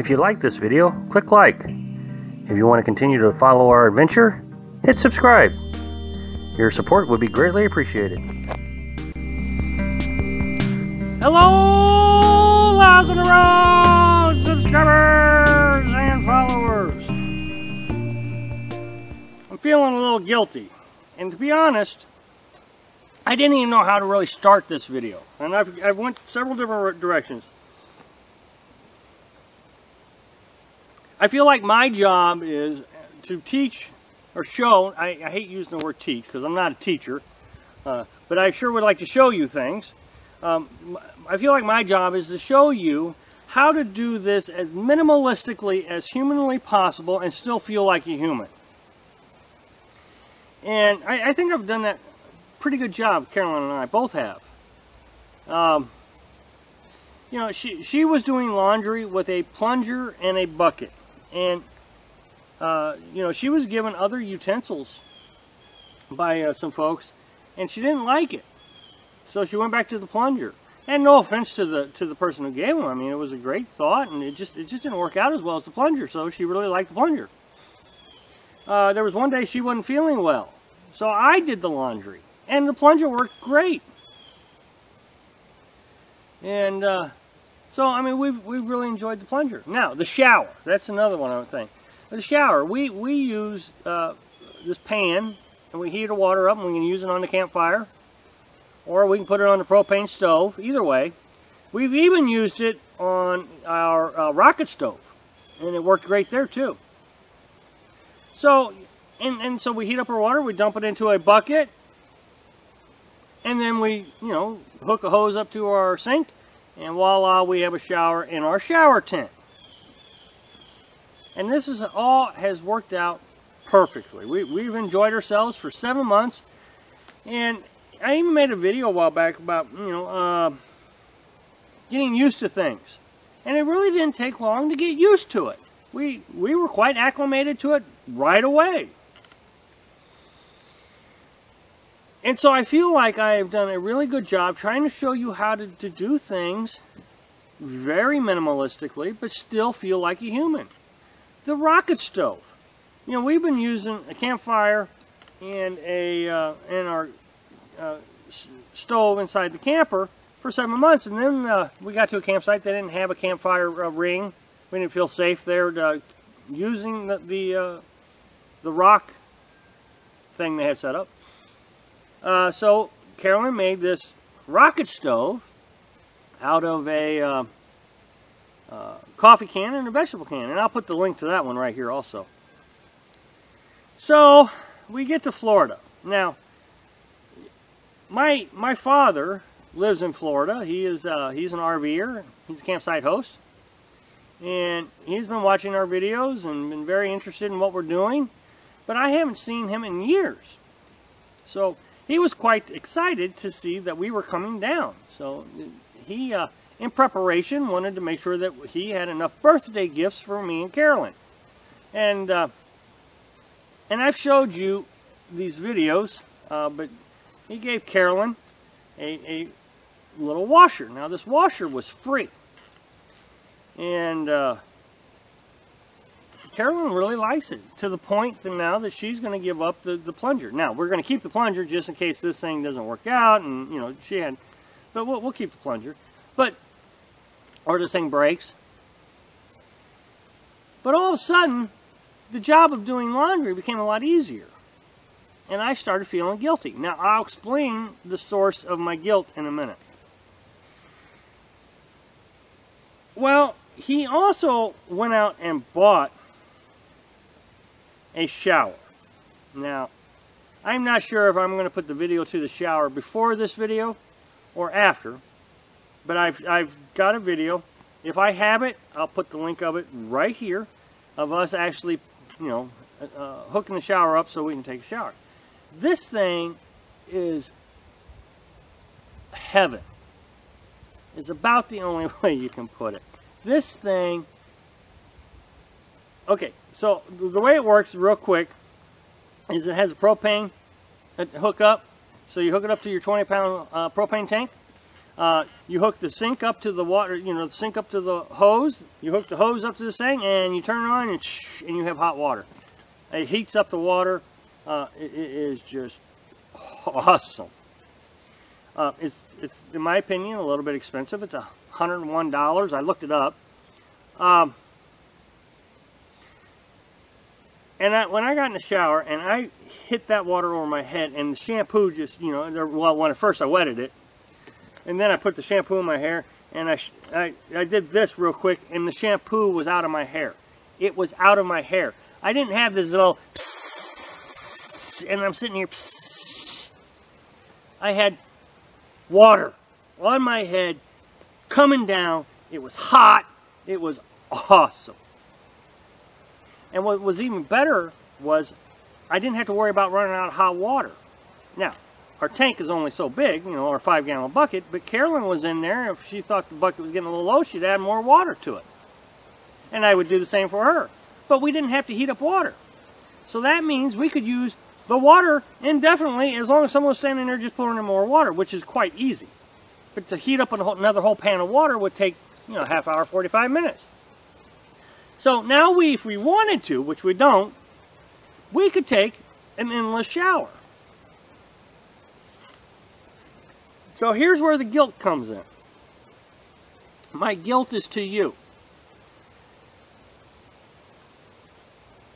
If you like this video, click like. If you want to continue to follow our adventure, hit subscribe. Your support would be greatly appreciated. Hello, Laws on the Road subscribers and followers. I'm feeling a little guilty. And to be honest, I didn't even know how to really start this video. And I've went several different directions. I feel like my job is to teach or show. I hate using the word teach because I'm not a teacher. But I sure would like to show you things. I feel like my job is to show you how to do this as minimalistically as humanly possible and still feel like a human. And I think I've done that pretty good job. Carolyn and I both have. You know, she was doing laundry with a plunger and a bucket. And, you know, she was given other utensils by some folks, and she didn't like it. So she went back to the plunger. And no offense to the person who gave them. I mean, it was a great thought, and it just didn't work out as well as the plunger. So she really liked the plunger. There was one day she wasn't feeling well, so I did the laundry, and the plunger worked great. And so I mean, we've really enjoyed the plunger. Now the shower, that's another one I would think. The shower, we use this pan, and we heat the water up, and we can use it on the campfire. Or we can put it on the propane stove, either way. We've even used it on our rocket stove, and it worked great there too. So, and so we heat up our water, we dump it into a bucket, and then we, you know, hook a hose up to our sink, and voila, we have a shower in our shower tent. And this is all has worked out perfectly. We've enjoyed ourselves for 7 months, and I even made a video a while back about, you know, getting used to things. And it really didn't take long to get used to it. We were quite acclimated to it right away. And so I feel like I have done a really good job trying to show you how to do things very minimalistically, but still feel like a human. The rocket stove. You know, we've been using a campfire and our stove inside the camper for 7 months, and then we got to a campsite that didn't have a campfire ring. We didn't feel safe there using the rock thing they had set up. So Carolyn made this rocket stove out of a coffee can and a vegetable can, and I'll put the link to that one right here also. So we get to Florida. Now, my father lives in Florida. He's an RV'er. He's a campsite host. And he's been watching our videos and been very interested in what we're doing. But I haven't seen him in years. So he was quite excited to see that we were coming down. So he, in preparation, wanted to make sure that he had enough birthday gifts for me and Carolyn. And I've showed you these videos, but he gave Carolyn a little washer. Now this washer was free. And Carolyn really likes it, to the point that now that she's going to give up the plunger. Now we're going to keep the plunger just in case this thing doesn't work out, and you know but we'll keep the plunger. But or this thing breaks. But all of a sudden, the job of doing laundry became a lot easier. And I started feeling guilty. Now, I'll explain the source of my guilt in a minute. Well, he also went out and bought a shower. Now, I'm not sure if I'm going to put the video to the shower before this video or after. But I've got a video. If I have it, I'll put the link of it right here, of us actually, you know, hooking the shower up so we can take a shower. This thing is heaven. It's about the only way you can put it. This thing, okay, so the way it works real quick is it has a propane hookup. So you hook it up to your 20-pound propane tank. You hook the sink up to the water, the sink up to the hose. You hook the hose up to this thing, and you turn it on, and you have hot water. It heats up the water. It is just awesome. It's in my opinion, a little bit expensive. It's $101. I looked it up. And when I got in the shower and I hit that water over my head, and the shampoo just, well, when at first I wetted it, and then I put the shampoo in my hair, and I did this real quick, and the shampoo was out of my hair. It was out of my hair. I didn't have this little psss, and I'm sitting here psss. I had water on my head coming down. It was hot. It was awesome. And what was even better was I didn't have to worry about running out of hot water. Now, our tank is only so big, our 5-gallon bucket, but Carolyn was in there. If she thought the bucket was getting a little low, she'd add more water to it. And I would do the same for her. But we didn't have to heat up water. So that means we could use the water indefinitely as long as someone was standing there just pouring in more water, which is quite easy. But to heat up another whole pan of water would take, half hour, 45 minutes. So now if we wanted to, which we don't, we could take an endless shower. So here's where the guilt comes in. My guilt is to you.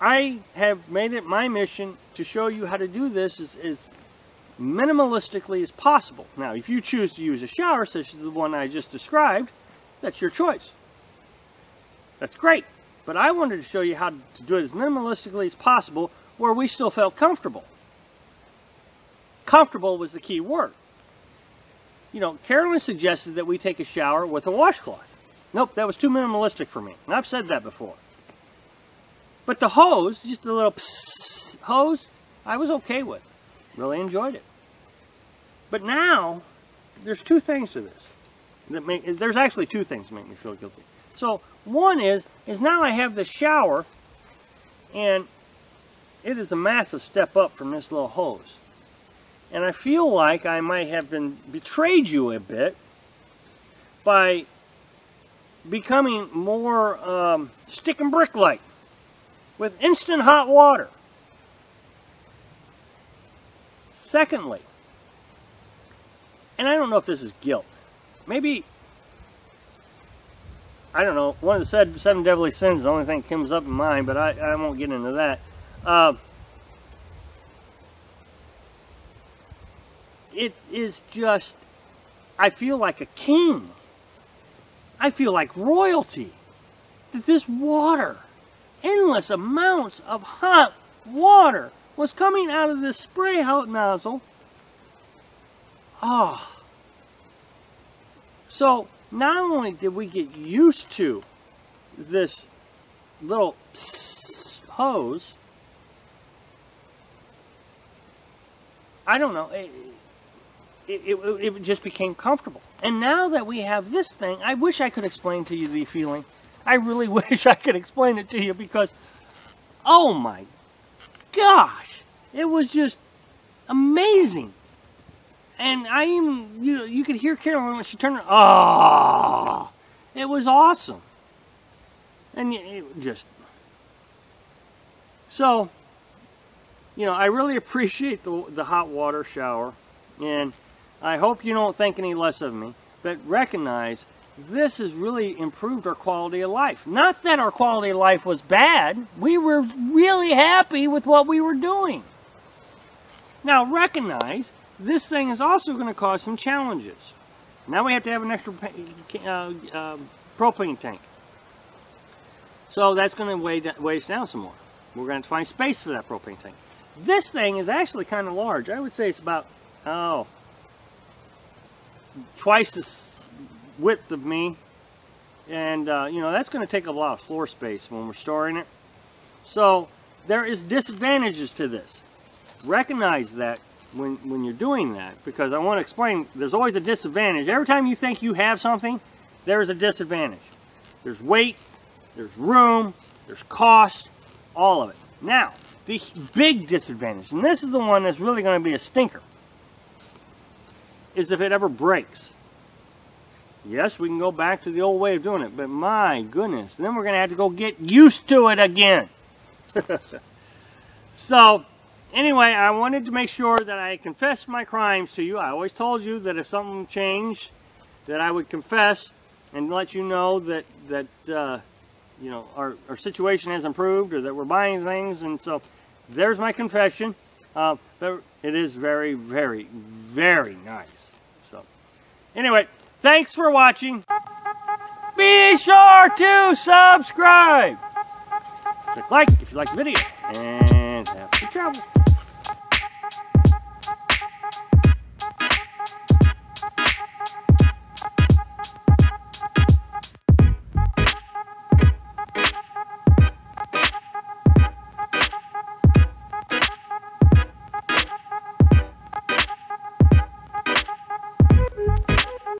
I have made it my mission to show you how to do this as minimalistically as possible. Now, if you choose to use a shower, such as the one I just described, that's your choice. That's great. But I wanted to show you how to do it as minimalistically as possible where we still felt comfortable. Comfortable was the key word. Carolyn suggested that we take a shower with a washcloth. Nope, that was too minimalistic for me. And I've said that before. But the hose, just the little psst hose, I was okay with. Really enjoyed it. But now, there's two things to this. There's actually two things that make me feel guilty. So, one is now I have the shower, and it is a massive step up from this little hose. And I feel like I might have betrayed you a bit by becoming more stick and brick-like with instant hot water. Secondly, and I don't know if this is guilt. Maybe, I don't know, one of the 7 deadly sins is the only thing that comes up in mind, but I won't get into that. It is just, I feel like a king. I feel like royalty. That this water, endless amounts of hot water, was coming out of this spray nozzle. Oh. So, not only did we get used to this little hose, I don't know, it just became comfortable. And now that we have this thing, I wish I could explain to you the feeling. I really wish I could explain it to you because, oh my gosh, it was just amazing. And I even, you could hear Carolyn when she turned, oh, it was awesome. And it just, so, I really appreciate the hot water shower. And I hope you don't think any less of me, but recognize this has really improved our quality of life. Not that our quality of life was bad. We were really happy with what we were doing. Now recognize this thing is also going to cause some challenges. Now we have to have an extra propane tank. So that's going to weigh us down some more. We're going to have to find space for that propane tank. This thing is actually kind of large. I would say it's about, twice the width of me. And, that's going to take a lot of floor space when we're storing it. So there is disadvantages to this. Recognize that when you're doing that, because I want to explain, there's always a disadvantage. Every time you think you have something, there's a disadvantage. There's weight, there's room, there's cost, all of it. Now, the big disadvantage, and this is the one that's really going to be a stinker, is if it ever breaks. Yes, we can go back to the old way of doing it, but my goodness, then we're going to have to go get used to it again. So, anyway, I wanted to make sure that I confessed my crimes to you. I always told you that if something changed, that I would confess and let you know that you know, our situation has improved, or that we're buying things. And so there's my confession. But it is very, very, very nice. So anyway, thanks for watching. Be sure to subscribe. Click like if you like the video, and happy travel.